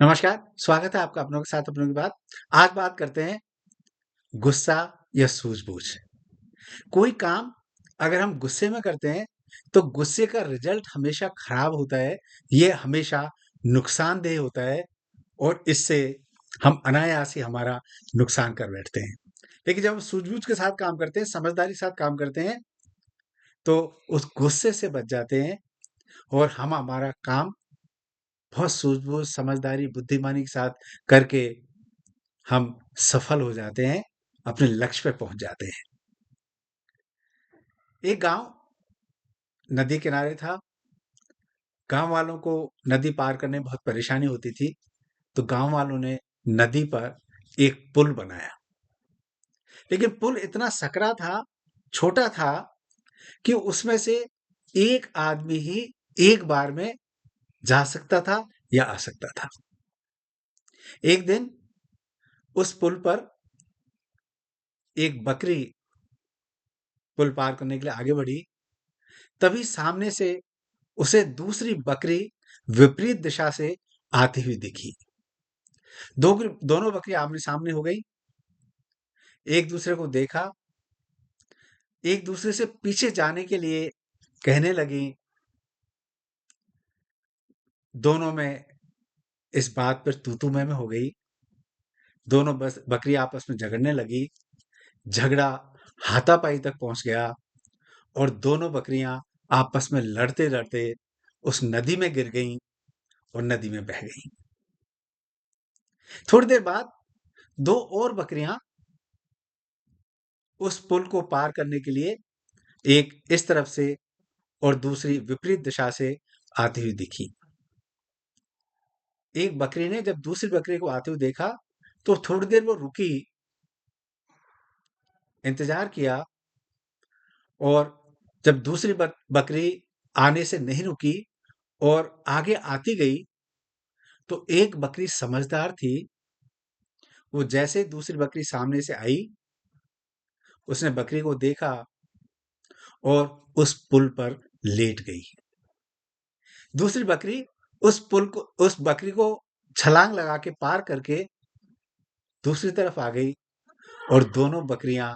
नमस्कार, स्वागत है आपका अपनों के साथ अपनों की बात। आज बात करते हैं गुस्सा या सूझबूझ। कोई काम अगर हम गुस्से में करते हैं, तो गुस्से का रिज़ल्ट हमेशा खराब होता है, ये हमेशा नुकसानदेह होता है और इससे हम अनायास ही हमारा नुकसान कर बैठते हैं। लेकिन जब हम सूझबूझ के साथ काम करते हैं, समझदारी के साथ काम करते हैं, तो उस गुस्से से बच जाते हैं और हम हमारा काम बहुत सूझबूझ, समझदारी, बुद्धिमानी के साथ करके हम सफल हो जाते हैं, अपने लक्ष्य पे पहुँच जाते हैं। एक गाँव नदी किनारे था, गाँव वालों को नदी पार करने में बहुत परेशानी होती थी, तो गाँव वालों ने नदी पर एक पुल बनाया। लेकिन पुल इतना सकरा था, छोटा था कि उसमें से एक आदमी ही एक बार में जा सकता था या आ सकता था। एक दिन उस पुल पर एक बकरी पुल पार करने के लिए आगे बढ़ी, तभी सामने से उसे दूसरी बकरी विपरीत दिशा से आती हुई दिखी। दोनों बकरी आमने-सामने हो गई, एक दूसरे को देखा, एक दूसरे से पीछे जाने के लिए कहने लगी। दोनों में इस बात पर तू-तू मैं-मैं हो गई। दोनों बस बकरी आपस में झगड़ने लगी। झगड़ा हाथापाई तक पहुँच गया और दोनों बकरियाँ आपस में लड़ते-लड़ते उस नदी में गिर गईं और नदी में बह गईं। थोड़ी देर बाद 2 और बकरियाँ उस पुल को पार करने के लिए एक इस तरफ से और दूसरी विपरीत दिशा से आती हुई दिखी। एक बकरी ने जब दूसरी बकरी को आते हुए देखा, तो थोड़ी देर वो रुकी, इंतज़ार किया और जब दूसरी बकरी आने से नहीं रुकी और आगे आती गई, तो एक बकरी समझदार थी, वो जैसे दूसरी बकरी सामने से आई, उसने बकरी को देखा और उस पुल पर लेट गई। दूसरी बकरी उस बकरी को छलांग लगा के पार करके दूसरी तरफ आ गई और दोनों बकरियां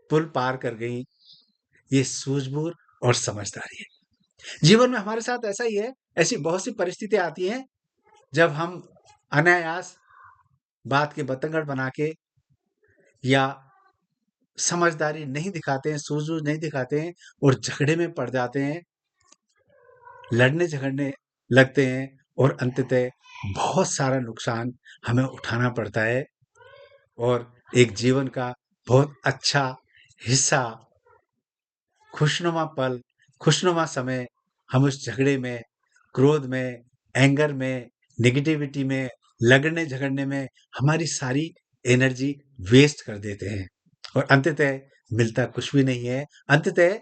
पुल पार कर गईं। ये सूझबूझ और समझदारी है। जीवन में हमारे साथ ऐसा ही है। ऐसी बहुत सी परिस्थितियां आती हैं जब हम अनायास बात के बतंगड़ बना के या समझदारी नहीं दिखाते हैं, सूझबूझ नहीं दिखाते हैं और झगड़े में पड़ जाते हैं, लड़ने झगड़ने लगते हैं और अंततः बहुत सारा नुकसान हमें उठाना पड़ता है और एक जीवन का बहुत अच्छा हिस्सा, खुशनुमा पल, खुशनुमा समय हम उस झगड़े में, क्रोध में, एंगर में, नेगेटिविटी में, लड़ने-झगड़ने में हमारी सारी एनर्जी वेस्ट कर देते हैं और अंततः मिलता कुछ भी नहीं है। अंततः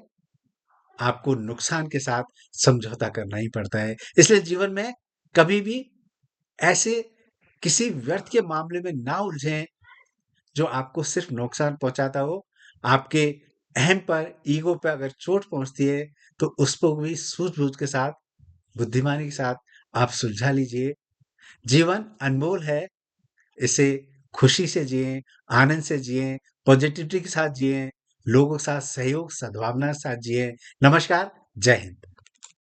आपको नुकसान के साथ समझौता करना ही पड़ता है। इसलिए जीवन में कभी भी ऐसे किसी व्यर्थ के मामले में ना उलझें जो आपको सिर्फ नुकसान पहुँचाता हो। आपके अहम पर, ईगो पे अगर चोट पहुँचती है, तो उसको भी सूझबूझ के साथ, बुद्धिमानी के साथ आप सुलझा लीजिए। जीवन अनमोल है, इसे खुशी से जिएँ, आनंद से जिएँ, पॉज़िटिविटी के साथ जिएँ, लोगों के साथ सहयोग, सद्भावना के साथ जिएँ। नमस्कार, जय हिंद।